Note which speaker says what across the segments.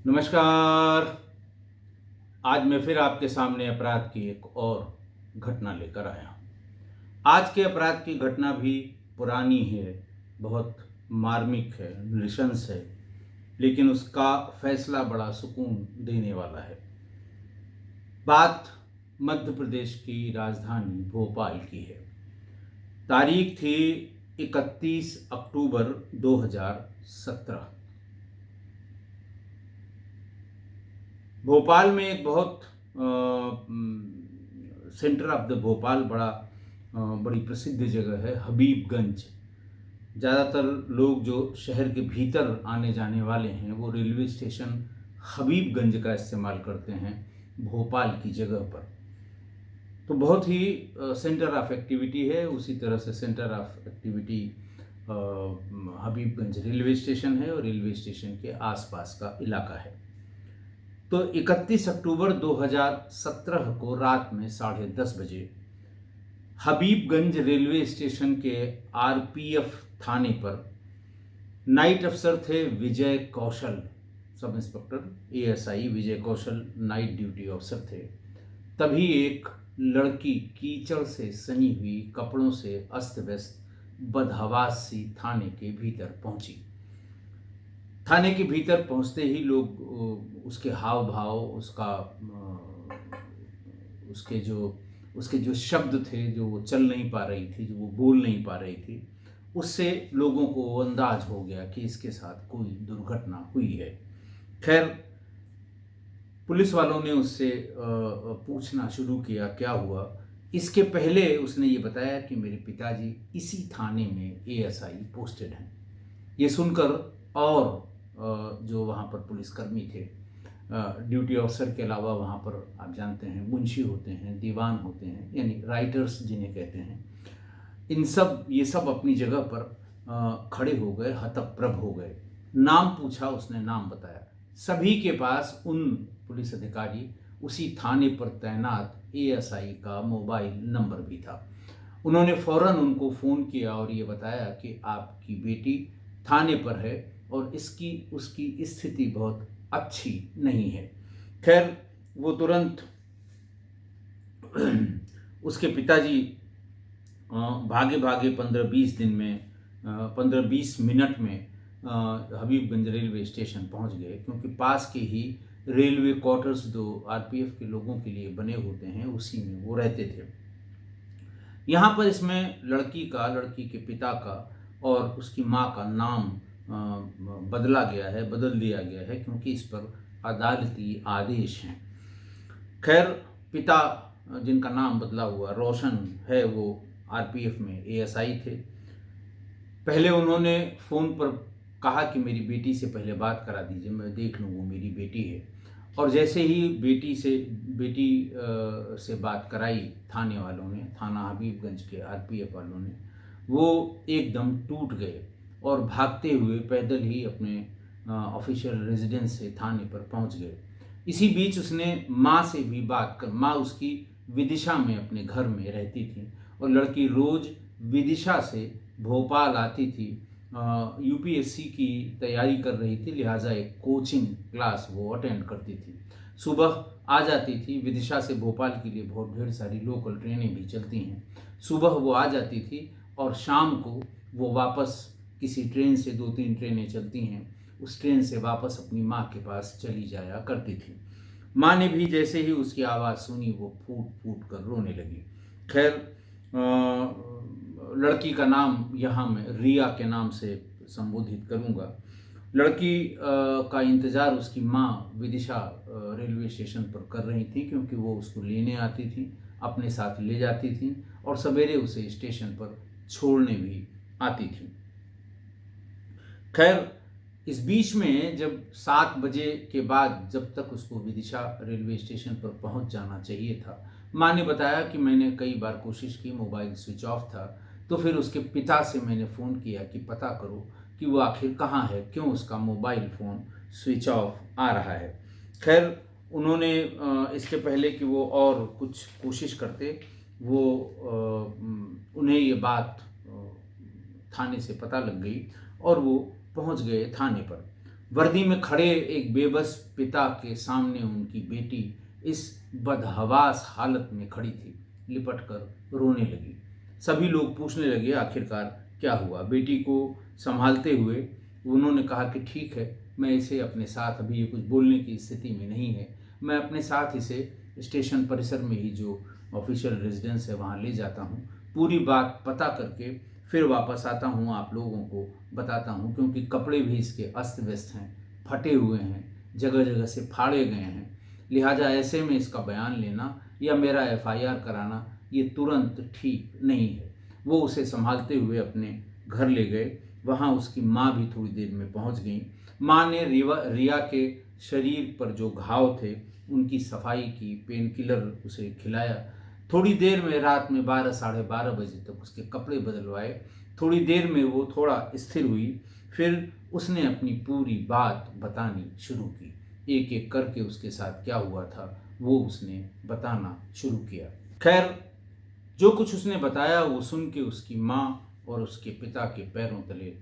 Speaker 1: नमस्कार। आज मैं फिर आपके सामने अपराध की एक और घटना लेकर आया हूँ। आज के अपराध की घटना भी पुरानी है, बहुत मार्मिक है, नृशंस है, लेकिन उसका फैसला बड़ा सुकून देने वाला है। बात मध्य प्रदेश की राजधानी भोपाल की है। तारीख थी 31 अक्टूबर 2017। भोपाल में एक बहुत सेंटर ऑफ द भोपाल बड़ी प्रसिद्ध जगह है हबीबगंज। ज़्यादातर लोग जो शहर के भीतर आने जाने वाले हैं वो रेलवे स्टेशन हबीबगंज का इस्तेमाल करते हैं भोपाल की जगह पर। तो बहुत ही सेंटर ऑफ एक्टिविटी है। उसी तरह से centre of activity Habibganj railway station है और रेलवे स्टेशन के आसपास का इलाका है। तो 31 अक्टूबर 2017 को रात में 10:30 बजे हबीबगंज रेलवे स्टेशन के आरपीएफ थाने पर नाइट अफसर थे विजय कौशल, सब इंस्पेक्टर एएसआई विजय कौशल नाइट ड्यूटी अफसर थे। तभी एक लड़की कीचड़ से सनी हुई, कपड़ों से अस्त व्यस्त, बदहवास सी थाने के भीतर पहुंची। थाने के भीतर पहुंचते ही लोग उसके हाव भाव, उसके जो शब्द थे, जो वो चल नहीं पा रही थी, जो वो बोल नहीं पा रही थी, उससे लोगों को अंदाज हो गया कि इसके साथ कोई दुर्घटना हुई है। खैर, पुलिस वालों ने उससे पूछना शुरू किया क्या हुआ। इसके पहले उसने ये बताया कि मेरे पिताजी इसी थाने में एएसआई पोस्टेड हैं। ये सुनकर और जो वहाँ पर पुलिसकर्मी थे, ड्यूटी ऑफिसर के अलावा वहाँ पर आप जानते हैं मुंशी होते हैं, दीवान होते हैं, यानी राइटर्स जिन्हें कहते हैं, ये सब अपनी जगह पर खड़े हो गए, हतप्रभ हो गए। नाम पूछा, उसने नाम बताया। सभी के पास उन पुलिस अधिकारी, उसी थाने पर तैनात एएसआई का मोबाइल नंबर भी था। उन्होंने फौरन उनको फ़ोन किया और ये बताया कि आपकी बेटी थाने पर है और उसकी स्थिति बहुत अच्छी नहीं है। खैर, वो तुरंत उसके पिताजी भागे भागे 15-20 मिनट में हबीबगंज रेलवे स्टेशन पहुंच गए, क्योंकि पास के ही रेलवे क्वार्टर्स जो आरपीएफ के लोगों के लिए बने होते हैं उसी में वो रहते थे। यहाँ पर इसमें लड़की के पिता का और उसकी माँ का नाम बदल दिया गया है, क्योंकि इस पर अदालती आदेश हैं। खैर, पिता जिनका नाम बदला हुआ रोशन है, वो आरपीएफ में एएसआई थे। पहले उन्होंने फ़ोन पर कहा कि मेरी बेटी से पहले बात करा दीजिए, मैं देख लूँ वो मेरी बेटी है। और जैसे ही बेटी से बात कराई थाने वालों ने, थाना हबीबगंज के आरपीएफ वालों ने, वो एकदम टूट गए और भागते हुए पैदल ही अपने ऑफिशियल रेजिडेंस से थाने पर पहुंच गए। इसी बीच उसने माँ से भी बात कर, माँ उसकी विदिशा में अपने घर में रहती थी और लड़की रोज़ विदिशा से भोपाल आती थी। यूपीएससी की तैयारी कर रही थी, लिहाजा एक कोचिंग क्लास वो अटेंड करती थी। सुबह आ जाती थी, विदिशा से भोपाल के लिए बहुत ढेर सारी लोकल ट्रेनें भी चलती हैं। सुबह वो आ जाती थी और शाम को वो वापस, किसी ट्रेन से 2-3 ट्रेनें चलती हैं, उस ट्रेन से वापस अपनी माँ के पास चली जाया करती थी। माँ ने भी जैसे ही उसकी आवाज़ सुनी वो फूट फूट कर रोने लगी। खैर, लड़की का नाम यहाँ मैं रिया के नाम से संबोधित करूँगा। लड़की का इंतज़ार उसकी माँ विदिशा रेलवे स्टेशन पर कर रही थी, क्योंकि वो उसको लेने आती थी, अपने साथ ले जाती थी और सवेरे उसे स्टेशन पर छोड़ने भी आती थी। खैर, इस बीच में जब 7 बजे के बाद, जब तक उसको विदिशा रेलवे स्टेशन पर पहुंच जाना चाहिए था, माँ ने बताया कि मैंने कई बार कोशिश की, मोबाइल स्विच ऑफ था। तो फिर उसके पिता से मैंने फ़ोन किया कि पता करो कि वो आखिर कहाँ है, क्यों उसका मोबाइल फ़ोन स्विच ऑफ आ रहा है। खैर, उन्होंने इसके पहले कि वो और कुछ कोशिश करते, वो उन्हें ये बात थाने से पता लग गई और वो पहुंच गए थाने पर। वर्दी में खड़े एक बेबस पिता के सामने उनकी बेटी इस बदहवास हालत में खड़ी थी, लिपट कर रोने लगी। सभी लोग पूछने लगे आखिरकार क्या हुआ। बेटी को संभालते हुए उन्होंने कहा कि ठीक है, मैं इसे अपने साथ, अभी ये कुछ बोलने की स्थिति में नहीं है, मैं अपने साथ इसे स्टेशन परिसर में ही जो ऑफिशियल रेजिडेंस है वहाँ ले जाता हूँ, पूरी बात पता करके फिर वापस आता हूँ, आप लोगों को बताता हूँ, क्योंकि कपड़े भी इसके अस्त व्यस्त हैं, फटे हुए हैं, जगह जगह से फाड़े गए हैं, लिहाजा ऐसे में इसका बयान लेना या मेरा एफआईआर कराना ये तुरंत ठीक नहीं है। वो उसे संभालते हुए अपने घर ले गए। वहाँ उसकी माँ भी थोड़ी देर में पहुँच गई। माँ ने रिया के शरीर पर जो घाव थे उनकी सफाई की, पेन किलर उसे खिलाया। थोड़ी देर में रात में 12 साढ़े 12 बजे तक उसके कपड़े बदलवाए। थोड़ी देर में वो थोड़ा स्थिर हुई, फिर उसने अपनी पूरी बात बतानी शुरू की। एक एक करके उसके साथ क्या हुआ था वो उसने बताना शुरू किया। खैर, जो कुछ उसने बताया वो सुन के उसकी माँ और उसके पिता के पैरों तले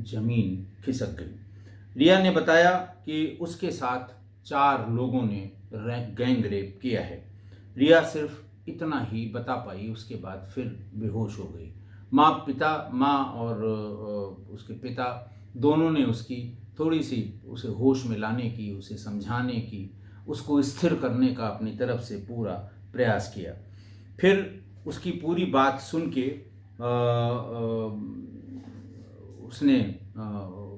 Speaker 1: जमीन खिसक गई। रिया ने बताया कि उसके साथ 4 लोगों ने गैंग रेप किया है। रिया सिर्फ इतना ही बता पाई, उसके बाद फिर बेहोश हो गई। माँ और उसके पिता दोनों ने उसकी थोड़ी सी उसे होश में लाने की, उसे समझाने की, उसको स्थिर करने का अपनी तरफ से पूरा प्रयास किया। फिर उसकी पूरी बात सुन के उसने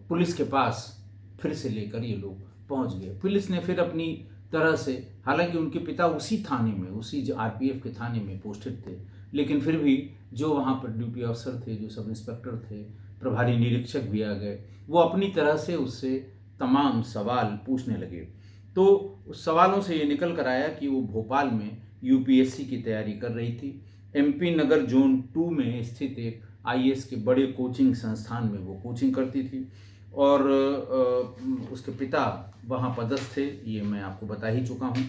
Speaker 1: पुलिस के पास फिर से लेकर ये लोग पहुंच गए। पुलिस ने फिर अपनी तरह से, हालांकि उनके पिता उसी थाने में, उसी जो आरपीएफ के थाने में पोस्टेड थे, लेकिन फिर भी जो वहाँ पर ड्यूटी अफसर थे, जो सब इंस्पेक्टर थे, प्रभारी निरीक्षक भी आ गए, वो अपनी तरह से उससे तमाम सवाल पूछने लगे। तो उस सवालों से ये निकल कर आया कि वो भोपाल में यूपीएससी की तैयारी कर रही थी। एमपी नगर जोन 2 में स्थित एक आईएएस के बड़े कोचिंग संस्थान में वो कोचिंग करती थी और उसके पिता वहाँ पदस्थ थे, ये मैं आपको बता ही चुका हूँ।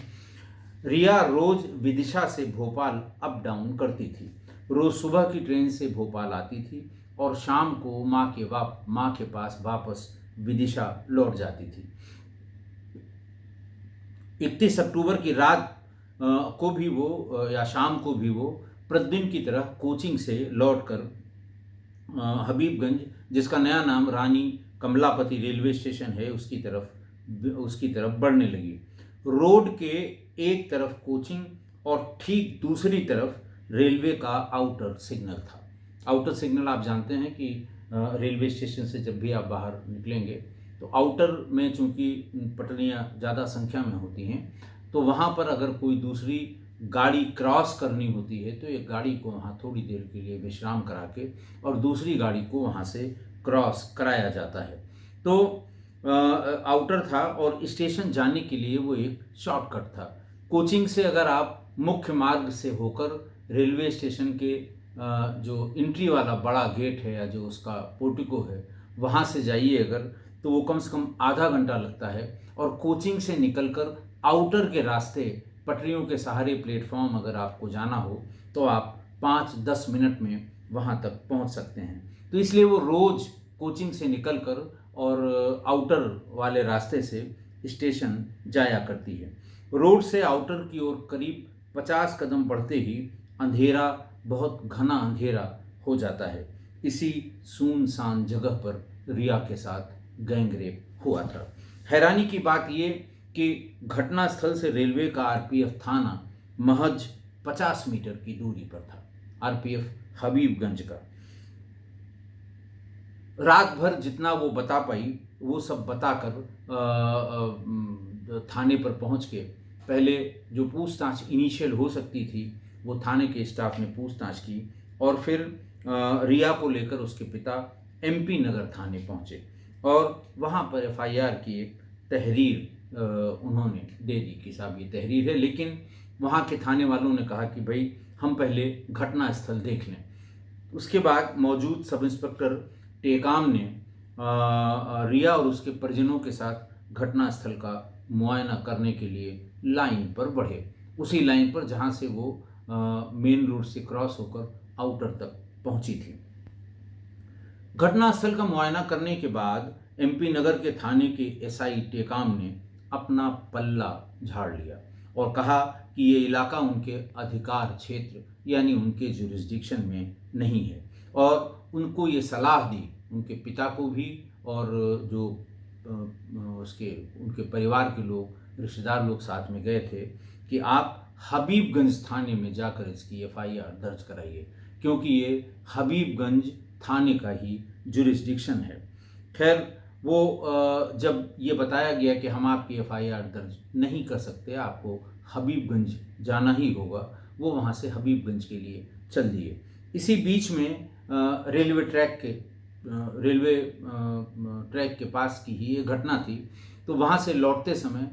Speaker 1: रिया रोज विदिशा से भोपाल अप डाउन करती थी। रोज सुबह की ट्रेन से भोपाल आती थी और शाम को माँ के पास वापस विदिशा लौट जाती थी। 31 अक्टूबर की रात को भी वो या शाम को भी वो प्रतिदिन की तरह कोचिंग से लौटकर हबीबगंज, जिसका नया नाम रानी कमलापति रेलवे स्टेशन है, उसकी तरफ बढ़ने लगी। रोड के एक तरफ कोचिंग और ठीक दूसरी तरफ रेलवे का आउटर सिग्नल था। आउटर सिग्नल आप जानते हैं कि रेलवे स्टेशन से जब भी आप बाहर निकलेंगे तो आउटर में चूंकि पटरियाँ ज़्यादा संख्या में होती हैं, तो वहाँ पर अगर कोई दूसरी गाड़ी क्रॉस करनी होती है तो एक गाड़ी को वहाँ थोड़ी देर के लिए विश्राम करा के और दूसरी गाड़ी को वहाँ से क्रॉस कराया जाता है। तो आउटर था और स्टेशन जाने के लिए वो एक शॉर्टकट था। कोचिंग से अगर आप मुख्य मार्ग से होकर रेलवे स्टेशन के जो एंट्री वाला बड़ा गेट है या जो उसका पोर्टिको है वहाँ से जाइए अगर, तो वो कम से कम आधा घंटा लगता है। और कोचिंग से निकलकर आउटर के रास्ते पटरियों के सहारे प्लेटफॉर्म अगर आपको जाना हो तो आप 5-10 मिनट में वहाँ तक पहुँच सकते हैं। तो इसलिए वो रोज़ कोचिंग से निकलकर और आउटर वाले रास्ते से स्टेशन जाया करती है। रोड से आउटर की ओर करीब 50 कदम बढ़ते ही अंधेरा, बहुत घना अंधेरा हो जाता है। इसी सुनसान जगह पर रिया के साथ गैंग रेप हुआ था। हैरानी की बात ये कि घटनास्थल से रेलवे का आरपीएफ थाना महज 50 मीटर की दूरी पर था, आरपीएफ हबीबगंज का। रात भर जितना वो बता पाई वो सब बताकर थाने पर पहुंच के पहले जो पूछताछ इनिशियल हो सकती थी वो थाने के स्टाफ ने पूछताछ की और फिर रिया को लेकर उसके पिता एमपी नगर थाने पहुंचे और वहां पर एफआईआर की एक तहरीर उन्होंने दे दी कि साहब ये तहरीर है, लेकिन वहाँ के थाने वालों ने कहा कि भाई हम पहले घटनास्थल देख लें। उसके बाद मौजूद सब इंस्पेक्टर टेकाम ने रिया और उसके परिजनों के साथ घटनास्थल का मुआयना करने के लिए लाइन पर बढ़े, उसी लाइन पर जहाँ से वो मेन रोड से क्रॉस होकर आउटर तक पहुंची थी। घटनास्थल का मुआयना करने के बाद एमपी नगर के थाने के एसआई टेकाम ने अपना पल्ला झाड़ लिया और कहा कि ये इलाका उनके अधिकार क्षेत्र यानी उनके जुरिस्डिक्शन में नहीं है, और उनको ये सलाह दी, उनके पिता को भी और जो उसके उनके परिवार के लोग, रिश्तेदार लोग साथ में गए थे, कि आप हबीबगंज थाने में जाकर इसकी एफआईआर दर्ज कराइए, क्योंकि ये हबीबगंज थाने का ही जुरिस्डिक्शन है। खैर, वो जब ये बताया गया कि हम आपकी एफआईआर दर्ज नहीं कर सकते, आपको हबीबगंज जाना ही होगा, वो वहाँ से हबीबगंज के लिए चल दिए। इसी बीच में रेलवे ट्रैक के पास की ही ये घटना थी। तो वहाँ से लौटते समय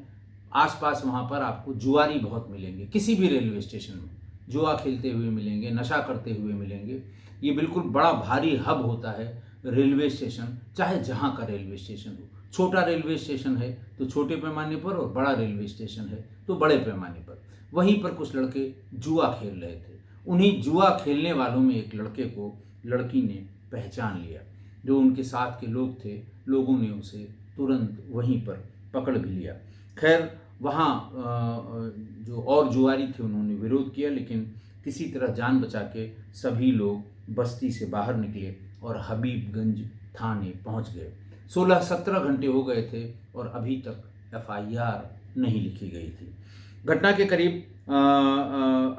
Speaker 1: आसपास वहाँ पर आपको जुआरी बहुत मिलेंगे, किसी भी रेलवे स्टेशन में जुआ खेलते हुए मिलेंगे, नशा करते हुए मिलेंगे। ये बिल्कुल बड़ा भारी हब होता है रेलवे स्टेशन, चाहे जहाँ का रेलवे स्टेशन हो। छोटा रेलवे स्टेशन है तो छोटे पैमाने पर, और बड़ा रेलवे स्टेशन है तो बड़े पैमाने पर। वहीं पर कुछ लड़के जुआ खेल रहे थे। उन्हीं जुआ खेलने वालों में एक लड़के को लड़की ने पहचान लिया। जो उनके साथ के लोग थे, लोगों ने उसे तुरंत वहीं पर पकड़ भी लिया। खैर, वहाँ जो और जुआरी थे उन्होंने विरोध किया, लेकिन किसी तरह जान बचा के सभी लोग बस्ती से बाहर निकले और हबीबगंज थाने पहुँच गए। 16-17 घंटे हो गए थे और अभी तक एफआईआर नहीं लिखी गई थी। घटना के करीब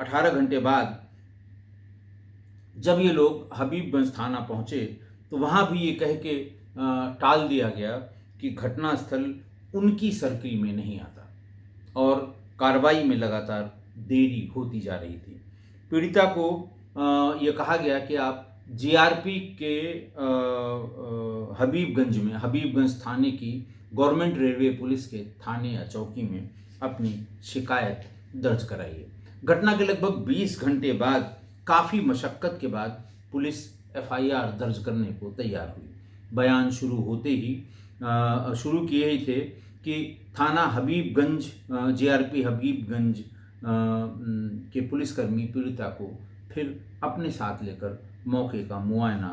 Speaker 1: 18 घंटे बाद जब ये लोग हबीबगंज थाना पहुँचे तो वहाँ भी ये कह के टाल दिया गया कि घटनास्थल उनकी सर्किल में नहीं आता, और कार्रवाई में लगातार देरी होती जा रही थी। पीड़िता को ये कहा गया कि आप जीआरपी के हबीबगंज थाने की गवर्नमेंट रेलवे पुलिस के थाने या चौकी में अपनी शिकायत दर्ज कराइए। घटना के लगभग 20 घंटे बाद, काफ़ी मशक्क़त के बाद, पुलिस एफआईआर दर्ज करने को तैयार हुई। बयान शुरू होते ही शुरू किए ही थे कि थाना हबीबगंज, जीआरपी हबीबगंज के पुलिसकर्मी पीड़िता को फिर अपने साथ लेकर मौके का मुआयना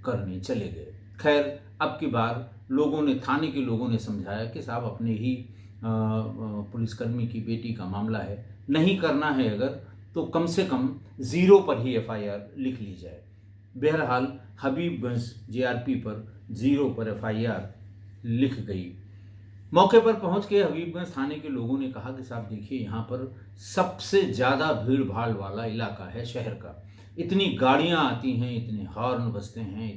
Speaker 1: करने चले गए। खैर, अब की बार थाने के लोगों ने समझाया कि साहब, अपने ही पुलिसकर्मी की बेटी का मामला है, नहीं करना है अगर तो कम से कम 0 पर ही एफआईआर लिख ली जाए। बहरहाल हबीबगंज जीआरपी पर 0 पर एफआईआर लिख गई। मौके पर पहुंच के हबीबगंज थाने के लोगों ने कहा कि साहब देखिए, यहाँ पर सबसे ज़्यादा भीड़ भाड़ वाला इलाका है शहर का। इतनी गाड़ियाँ आती हैं, इतने हॉर्न बजते हैं,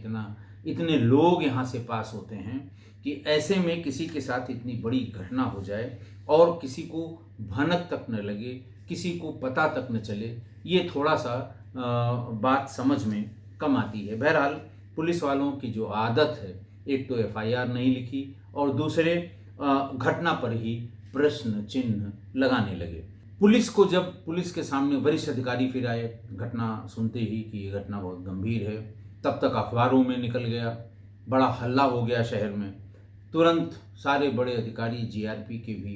Speaker 1: इतने लोग यहाँ से पास होते हैं कि ऐसे में किसी के साथ इतनी बड़ी घटना हो जाए और किसी को भनक तक न लगे, किसी को पता तक न चले, ये थोड़ा सा बात समझ में कम आती है। बहरहाल, पुलिस वालों की जो आदत है, एक तो एफआईआर नहीं लिखी और दूसरे घटना पर ही प्रश्न चिन्ह लगाने लगे। पुलिस के सामने वरिष्ठ अधिकारी फिर आए, घटना सुनते ही कि ये घटना बहुत गंभीर है। तब तक अखबारों में निकल गया, बड़ा हल्ला हो गया शहर में। तुरंत सारे बड़े अधिकारी, जीआरपी के भी,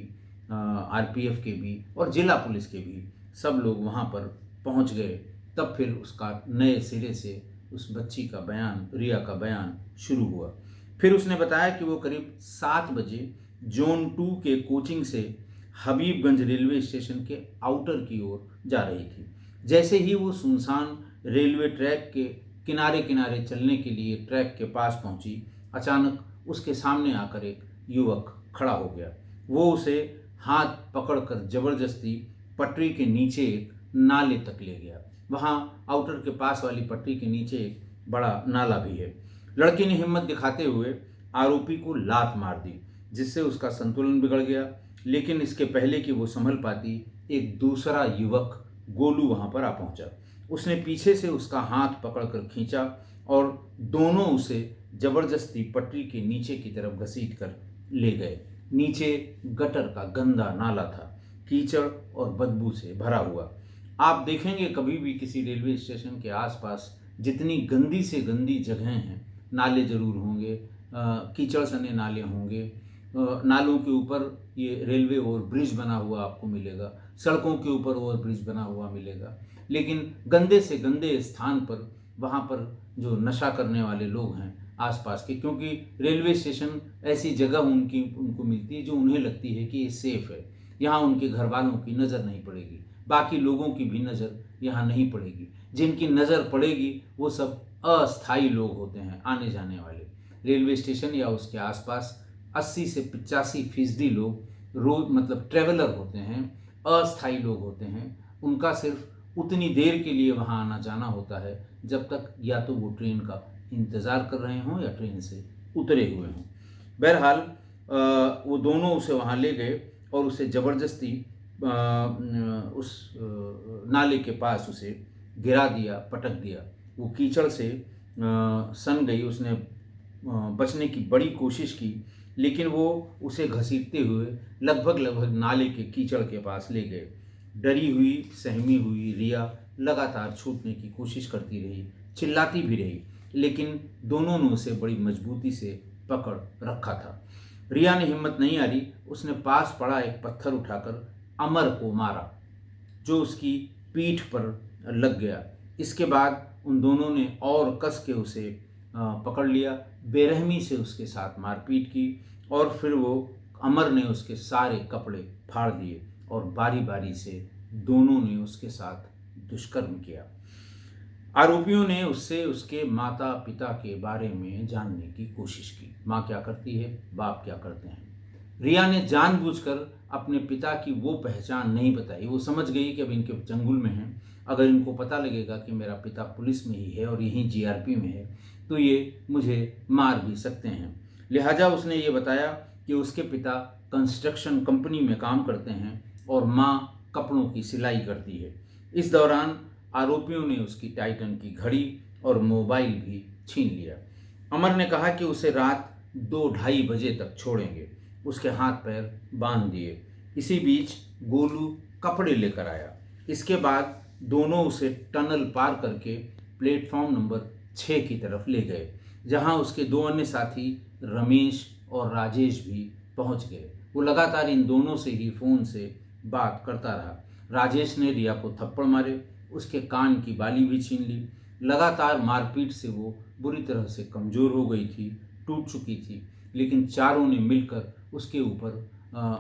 Speaker 1: आरपीएफ के भी और जिला पुलिस के भी, सब लोग वहाँ पर पहुँच गए। तब फिर उसका नए सिरे से उस बच्ची का बयान, रिया का बयान शुरू हुआ। फिर उसने बताया कि वो करीब 7 बजे जोन 2 के कोचिंग से हबीबगंज रेलवे स्टेशन के आउटर की ओर जा रही थी। जैसे ही वो सुनसान रेलवे ट्रैक के किनारे किनारे चलने के लिए ट्रैक के पास पहुंची, अचानक उसके सामने आकर एक युवक खड़ा हो गया। वो उसे हाथ पकड़कर जबरदस्ती पटरी के नीचे एक नाले तक ले गया। वहाँ आउटर के पास वाली पटरी के नीचे एक बड़ा नाला भी है। लड़की ने हिम्मत दिखाते हुए आरोपी को लात मार दी, जिससे उसका संतुलन बिगड़ गया। लेकिन इसके पहले कि वो संभल पाती, एक दूसरा युवक गोलू वहाँ पर आ पहुँचा। उसने पीछे से उसका हाथ पकड़कर खींचा और दोनों उसे जबरदस्ती पटरी के नीचे की तरफ घसीट कर ले गए। नीचे गटर का गंदा नाला था, कीचड़ और बदबू से भरा हुआ। आप देखेंगे कभी भी किसी रेलवे स्टेशन के आसपास जितनी गंदी से गंदी जगहें हैं, नाले ज़रूर होंगे, कीचड़ सने नाले होंगे, नालों के ऊपर ये रेलवे ओवर ब्रिज बना हुआ आपको मिलेगा, सड़कों के ऊपर ओवर ब्रिज बना हुआ मिलेगा। लेकिन गंदे से गंदे स्थान पर, वहाँ पर जो नशा करने वाले लोग हैं, आसपास के, क्योंकि रेलवे स्टेशन ऐसी जगह उनको मिलती है जो उन्हें लगती है कि ये सेफ़ है, यहाँ उनके घर वालों की नज़र नहीं पड़ेगी, बाकी लोगों की भी नज़र यहाँ नहीं पड़ेगी। जिनकी नज़र पड़ेगी वो सब अस्थायी लोग होते हैं, आने जाने वाले। रेलवे स्टेशन या उसके आसपास 80 से 85% लोग रोज मतलब ट्रैवलर होते हैं, अस्थायी लोग होते हैं। उनका सिर्फ उतनी देर के लिए वहाँ आना जाना होता है जब तक या तो वो ट्रेन का इंतज़ार कर रहे हों या ट्रेन से उतरे हुए हों। बहरहाल वो दोनों उसे वहाँ ले गए और उसे ज़बरदस्ती उस नाले के पास उसे गिरा दिया, पटक दिया। वो कीचड़ से सन गई, उसने बचने की बड़ी कोशिश की, लेकिन वो उसे घसीटते हुए लगभग नाले के कीचड़ के पास ले गए। डरी हुई, सहमी हुई रिया लगातार छूटने की कोशिश करती रही, चिल्लाती भी रही, लेकिन दोनों ने उसे बड़ी मजबूती से पकड़ रखा था। रिया ने हिम्मत नहीं हारी, उसने पास पड़ा एक पत्थर उठाकर अमर को मारा, जो उसकी पीठ पर लग गया। इसके बाद उन दोनों ने और कस के उसे पकड़ लिया, बेरहमी से उसके साथ मारपीट की और फिर वो अमर ने उसके सारे कपड़े फाड़ दिए और बारी बारी से दोनों ने उसके साथ दुष्कर्म किया। आरोपियों ने उससे उसके माता पिता के बारे में जानने की कोशिश की। माँ क्या करती है, बाप क्या करते हैं। रिया ने जानबूझकर अपने पिता की वो पहचान नहीं बताई। वो समझ गई कि अब इनके चंगुल में हैं, अगर इनको पता लगेगा कि मेरा पिता पुलिस में ही है और यहीं जीआरपी में है तो ये मुझे मार भी सकते हैं। लिहाजा उसने ये बताया कि उसके पिता कंस्ट्रक्शन कंपनी में काम करते हैं और माँ कपड़ों की सिलाई करती है। इस दौरान आरोपियों ने उसकी टाइटन की घड़ी और मोबाइल भी छीन लिया। अमर ने कहा कि उसे रात 2-2:30 बजे तक छोड़ेंगे। उसके हाथ पैर बांध दिए। इसी बीच गोलू कपड़े लेकर आया। इसके बाद दोनों उसे टनल पार करके प्लेटफॉर्म नंबर 6 की तरफ ले गए, जहां उसके दो अन्य साथी रमेश और राजेश भी पहुंच गए। वो लगातार इन दोनों से ही फ़ोन से बात करता रहा। राजेश ने रिया को थप्पड़ मारे, उसके कान की बाली भी छीन ली। लगातार मारपीट से वो बुरी तरह से कमज़ोर हो गई थी, टूट चुकी थी, लेकिन चारों ने मिलकर उसके ऊपर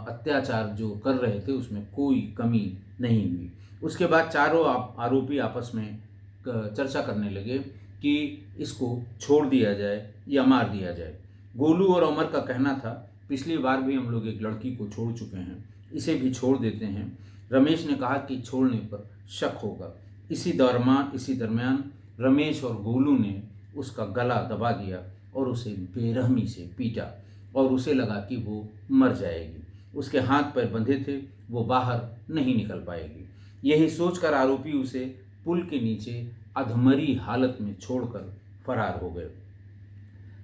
Speaker 1: अत्याचार जो कर रहे थे उसमें कोई कमी नहीं हुई। उसके बाद चारों आरोपी आपस में चर्चा करने लगे कि इसको छोड़ दिया जाए या मार दिया जाए। गोलू और अमर का कहना था, पिछली बार भी हम लोग एक लड़की को छोड़ चुके हैं, इसे भी छोड़ देते हैं। रमेश ने कहा कि छोड़ने पर शक होगा। इसी दरमियान रमेश और गोलू ने उसका गला दबा दिया और उसे बेरहमी से पीटा और उसे लगा कि वो मर जाएगी। उसके हाथ पैर बंधे थे, वो बाहर नहीं निकल पाएगी। यही सोचकर आरोपी उसे पुल के नीचे अधमरी हालत में छोड़कर फरार हो गए।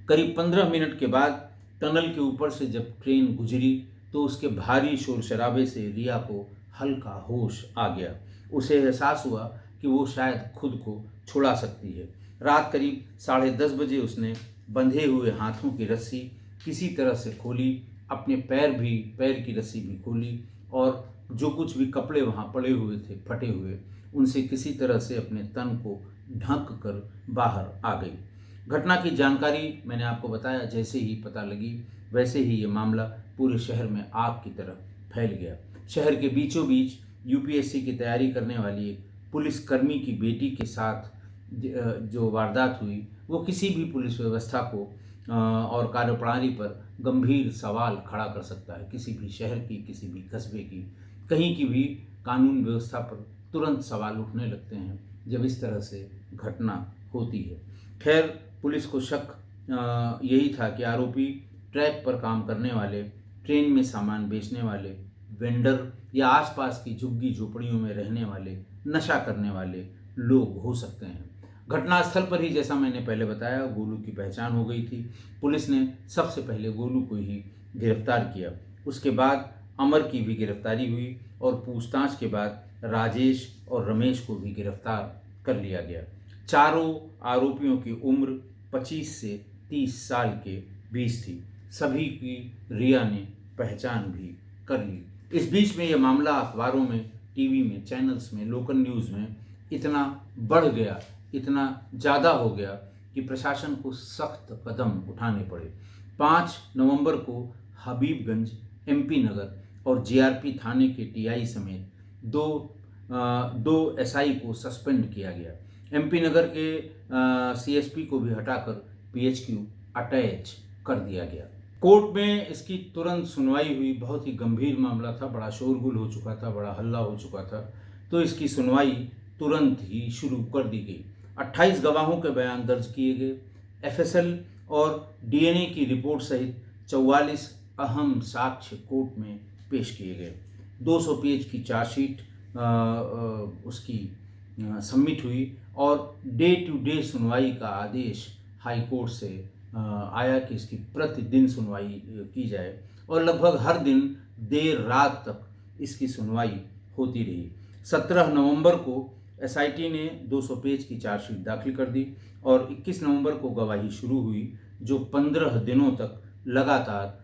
Speaker 1: करीब 15 मिनट के बाद टनल के ऊपर से जब ट्रेन गुजरी तो उसके भारी शोर शराबे से रिया को हल्का होश आ गया। उसे एहसास हुआ कि वो शायद खुद को छुड़ा सकती है। रात करीब 10:30 बजे उसने बंधे हुए हाथों की रस्सी किसी तरह से खोली, अपने पैर की रस्सी भी खोली और जो कुछ भी कपड़े वहाँ पड़े हुए थे फटे हुए, उनसे किसी तरह से अपने तन को ढक कर बाहर आ गई। घटना की जानकारी मैंने आपको बताया, जैसे ही पता लगी वैसे ही ये मामला पूरे शहर में आग की तरह फैल गया। शहर के बीचों बीच यूपीएससी की तैयारी करने वाली एक पुलिसकर्मी की बेटी के साथ जो वारदात हुई वो किसी भी पुलिस व्यवस्था को और कार्यप्रणाली पर गंभीर सवाल खड़ा कर सकता है। किसी भी शहर की, किसी भी कस्बे की, कहीं की भी कानून व्यवस्था पर तुरंत सवाल उठने लगते हैं जब इस तरह से घटना होती है। खैर, पुलिस को शक यही था कि आरोपी ट्रैक पर काम करने वाले, ट्रेन में सामान बेचने वाले, वेंडर या आसपास की झुग्गी झोपड़ियों में रहने वाले, नशा करने वाले लोग हो सकते हैं। घटनास्थल पर ही, जैसा मैंने पहले बताया, गोलू की पहचान हो गई थी। पुलिस ने सबसे पहले गोलू को ही गिरफ्तार किया। उसके बाद अमर की भी गिरफ्तारी हुई और पूछताछ के बाद राजेश और रमेश को भी गिरफ्तार कर लिया गया। चारों आरोपियों की उम्र 25 से 30 साल के बीच थी। सभी की रिया ने पहचान भी कर ली। इस बीच में यह मामला अखबारों में, टीवी में, चैनल्स में, लोकल न्यूज़ में इतना बढ़ गया, इतना ज़्यादा हो गया कि प्रशासन को सख्त कदम उठाने पड़े। 5 नवंबर को हबीबगंज, एमपी नगर और जीआरपी थाने के टीआई समेत दो एसआई को सस्पेंड किया गया। एमपी नगर के सीएसपी को भी हटाकर पीएचक्यू अटैच कर दिया गया। कोर्ट में इसकी तुरंत सुनवाई हुई। बहुत ही गंभीर मामला था, बड़ा शोरगुल हो चुका था, बड़ा हल्ला हो चुका था, तो इसकी सुनवाई तुरंत ही शुरू कर दी गई। 28 गवाहों के बयान दर्ज किए गए। एफएसएल और डीएनए की रिपोर्ट सहित 44 अहम साक्ष्य कोर्ट में पेश किए गए। 200 पेज की चार्जशीट उसकी सबमिट हुई और डे टू डे सुनवाई का आदेश हाई कोर्ट से आया कि इसकी प्रतिदिन सुनवाई की जाए और लगभग हर दिन देर रात तक इसकी सुनवाई होती रही। 17 नवंबर को एसआईटी ने 200 पेज की चार्जशीट दाखिल कर दी और 21 नवंबर को गवाही शुरू हुई, जो 15 दिनों तक लगातार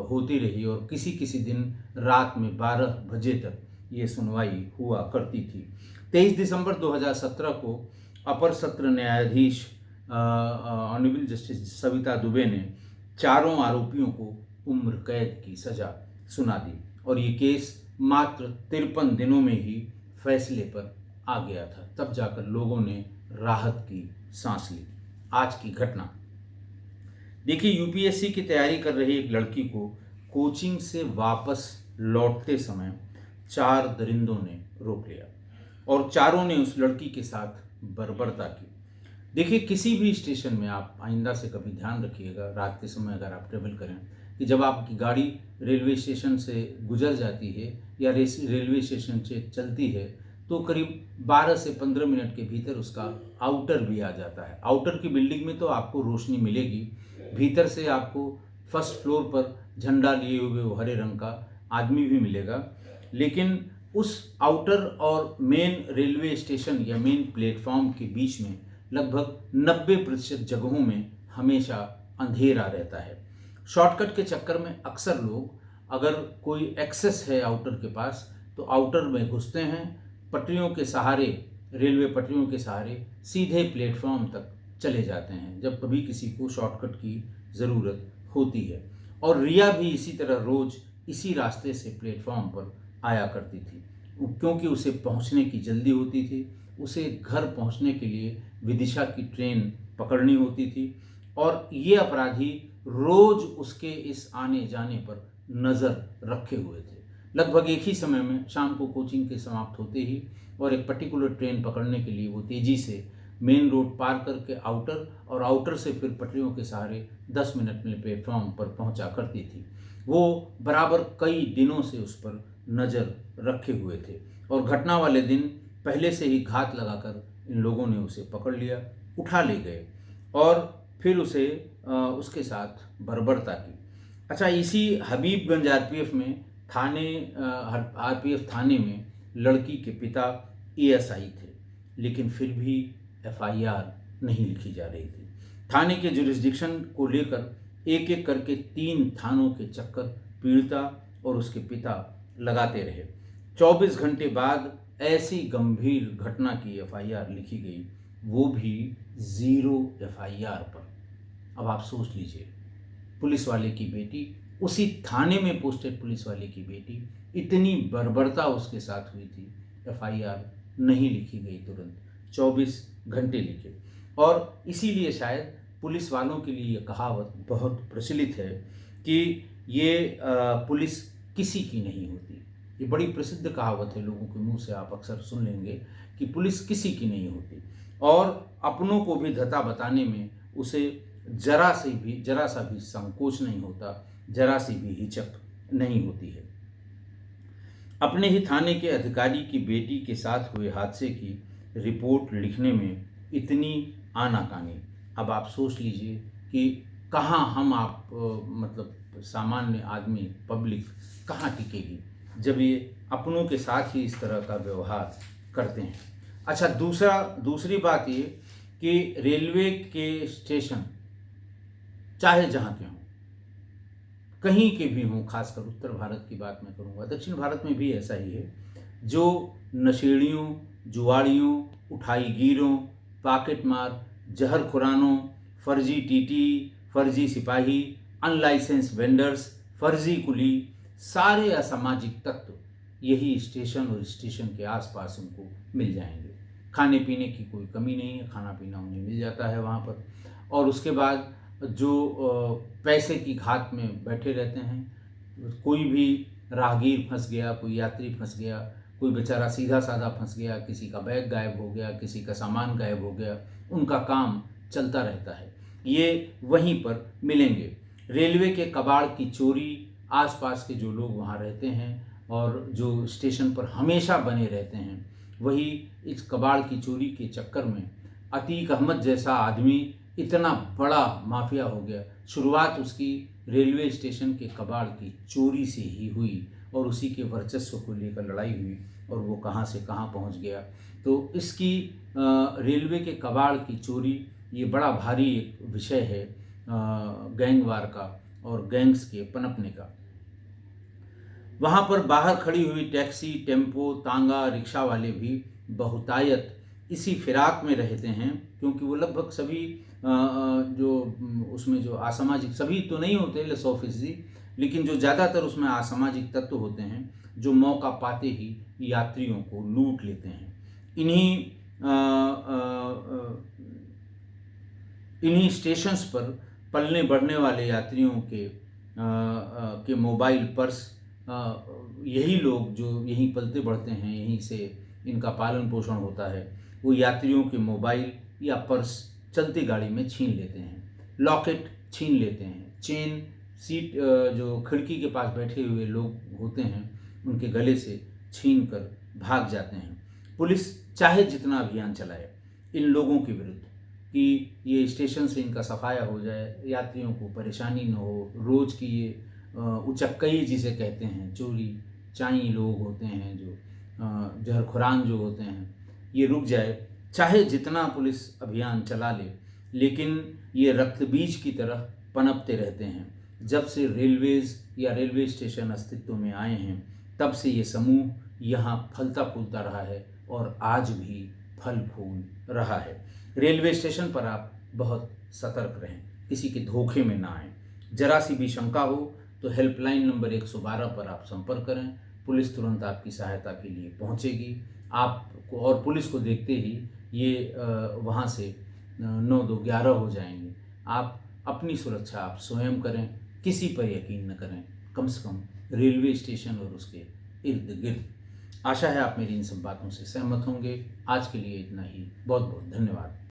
Speaker 1: होती रही और किसी किसी दिन रात में 12 बजे तक ये सुनवाई हुआ करती थी। 23 दिसंबर 2017 को अपर सत्र न्यायाधीश ऑनरेबल जस्टिस सविता दुबे ने चारों आरोपियों को उम्र कैद की सजा सुना दी और ये केस मात्र 53 दिनों में ही फैसले पर आ गया था। तब जाकर लोगों ने राहत की सांस ली। आज की घटना देखिए, यूपीएससी की तैयारी कर रही एक लड़की को कोचिंग से वापस लौटते समय 4 दरिंदों ने रोक लिया और चारों ने उस लड़की के साथ बर्बरता की। देखिए, किसी भी स्टेशन में आप आइंदा से कभी ध्यान रखिएगा, रात के समय अगर आप ट्रेवल करें, कि जब आपकी गाड़ी रेलवे स्टेशन से गुजर जाती है या रेलवे स्टेशन से चलती है तो करीब 12 से 15 मिनट के भीतर उसका आउटर भी आ जाता है। आउटर की बिल्डिंग में तो आपको रोशनी मिलेगी, भीतर से आपको फर्स्ट फ्लोर पर झंडा लिए हुए वो हरे रंग का आदमी भी मिलेगा, लेकिन उस आउटर और मेन रेलवे स्टेशन या मेन प्लेटफॉर्म के बीच में लगभग 90% जगहों में हमेशा अंधेरा रहता है। शॉर्टकट के चक्कर में अक्सर लोग, अगर कोई एक्सेस है आउटर के पास, तो आउटर में घुसते हैं, पटरियों के सहारे, रेलवे पटरियों के सहारे सीधे प्लेटफॉर्म तक चले जाते हैं जब कभी किसी को शॉर्टकट की ज़रूरत होती है। और रिया भी इसी तरह रोज़ इसी रास्ते से प्लेटफॉर्म पर आया करती थी, क्योंकि उसे पहुंचने की जल्दी होती थी। उसे घर पहुंचने के लिए विदिशा की ट्रेन पकड़नी होती थी और ये अपराधी रोज़ उसके इस आने जाने पर नज़र रखे हुए थे। लगभग एक ही समय में शाम को कोचिंग के समाप्त होते ही और एक पर्टिकुलर ट्रेन पकड़ने के लिए वो तेज़ी से मेन रोड पार करके आउटर और आउटर से फिर पटरियों के सहारे 10 मिनट में प्लेटफॉर्म पर पहुंचा करती थी। वो बराबर कई दिनों से उस पर नज़र रखे हुए थे और घटना वाले दिन पहले से ही घात लगाकर इन लोगों ने उसे पकड़ लिया, उठा ले गए और फिर उसे उसके साथ बर्बरता की। अच्छा, इसी हबीबगंज आरपीएफ थाने में लड़की के पिता एएसआई थे, लेकिन फिर भी एफआईआर नहीं लिखी जा रही थी। थाने के जुरिस्डिक्शन को लेकर एक एक करके 3 थानों के चक्कर पीड़िता और उसके पिता लगाते रहे। 24 घंटे बाद ऐसी गंभीर घटना की एफआईआर लिखी गई, वो भी 0 एफआईआर पर। अब आप सोच लीजिए, पुलिस वाले की बेटी, उसी थाने में पोस्टेड पुलिस वाले की बेटी, इतनी बर्बरता उसके साथ हुई थी, एफआईआर नहीं लिखी गई तुरंत, 24 घंटे लिखे। और इसीलिए शायद पुलिस वालों के लिए ये कहावत बहुत प्रचलित है कि ये पुलिस किसी की नहीं होती। ये बड़ी प्रसिद्ध कहावत है, लोगों के मुंह से आप अक्सर सुन लेंगे कि पुलिस किसी की नहीं होती और अपनों को भी धता बताने में उसे जरा सा भी संकोच नहीं होता, जरा सी भी हिचक नहीं होती है। अपने ही थाने के अधिकारी की बेटी के साथ हुए हादसे की रिपोर्ट लिखने में इतनी आनाकानी। अब आप सोच लीजिए कि कहाँ हम आप मतलब सामान्य आदमी, पब्लिक कहाँ टिकेगी जब ये अपनों के साथ ही इस तरह का व्यवहार करते हैं। अच्छा, दूसरी बात ये कि रेलवे के स्टेशन चाहे जहाँ के हों, कहीं के भी हों, खासकर उत्तर भारत की बात मैं करूँगा, दक्षिण भारत में भी ऐसा ही है, जो नशेड़ियों, जुआड़ियों, उठाईगीरों, पॉकेट मार, जहर खुरानों, फर्जी टीटी, फर्जी सिपाही, अनलाइसेंस वेंडर्स, फर्जी कुली, सारे असामाजिक तत्व यही स्टेशन और स्टेशन के आसपास उनको मिल जाएंगे। खाने पीने की कोई कमी नहीं है, खाना पीना उन्हें मिल जाता है वहाँ पर। और उसके बाद जो पैसे की घात में बैठे रहते हैं, कोई भी राहगीर फंस गया, कोई यात्री फंस गया, कोई बेचारा सीधा साधा फंस गया, किसी का बैग गायब हो गया, किसी का सामान गायब हो गया, उनका काम चलता रहता है, ये वहीं पर मिलेंगे। रेलवे के कबाड़ की चोरी, आसपास के जो लोग वहाँ रहते हैं और जो स्टेशन पर हमेशा बने रहते हैं, वही इस कबाड़ की चोरी के चक्कर में अतीक अहमद जैसा आदमी इतना बड़ा माफिया हो गया। शुरुआत उसकी रेलवे स्टेशन के कबाड़ की चोरी से ही हुई और उसी के वर्चस्व को लेकर लड़ाई हुई और वो कहाँ से कहाँ पहुँच गया। तो इसकी रेलवे के कबाड़ की चोरी ये बड़ा भारी एक विषय है गैंगवार का और गैंग्स के पनपने का। वहाँ पर बाहर खड़ी हुई टैक्सी, टेम्पो, तांगा, रिक्शा वाले भी बहुतायत इसी फिराक में रहते हैं, क्योंकि वो लगभग सभी जो उसमें जो असामाजिक, सभी तो नहीं होते 100%, लेकिन जो ज़्यादातर उसमें असामाजिक तत्व होते हैं, जो मौका पाते ही यात्रियों को लूट लेते हैं। इन्हीं इन्हीं स्टेशंस पर पलने बढ़ने वाले यात्रियों के मोबाइल, पर्स, यही लोग जो यहीं पलते बढ़ते हैं, यहीं से इनका पालन पोषण होता है, वो यात्रियों के मोबाइल या पर्स चलती गाड़ी में छीन लेते हैं, लॉकेट छीन लेते हैं, चेन, सीट, जो खिड़की के पास बैठे हुए लोग होते हैं उनके गले से छीन कर भाग जाते हैं। पुलिस चाहे जितना अभियान चलाए इन लोगों के विरुद्ध कि ये स्टेशन से इनका सफाया हो जाए, यात्रियों को परेशानी न हो, रोज़ की ये उचक्कई जिसे कहते हैं, चोरी चाई लोग होते हैं, जो जहरखुरान जो होते हैं, ये रुक जाए, चाहे जितना पुलिस अभियान चला ले, लेकिन ये रक्तबीज की तरह पनपते रहते हैं। जब से रेलवेज़ या रेलवे स्टेशन अस्तित्व में आए हैं, तब से ये समूह यहाँ फलता फूलता रहा है और आज भी फल फूल रहा है। रेलवे स्टेशन पर आप बहुत सतर्क रहें, किसी के धोखे में ना आएँ। जरा सी भी शंका हो तो हेल्पलाइन नंबर 112 पर आप संपर्क करें, पुलिस तुरंत आपकी सहायता के लिए पहुंचेगी। आपको और पुलिस को देखते ही ये वहाँ से 9-2-11 हो जाएंगे। आप अपनी सुरक्षा आप स्वयं करें, किसी पर यकीन न करें, कम से कम रेलवे स्टेशन और उसके इर्द गिर्द। आशा है आप मेरी इन सब बातों से सहमत होंगे। आज के लिए इतना ही। बहुत बहुत धन्यवाद।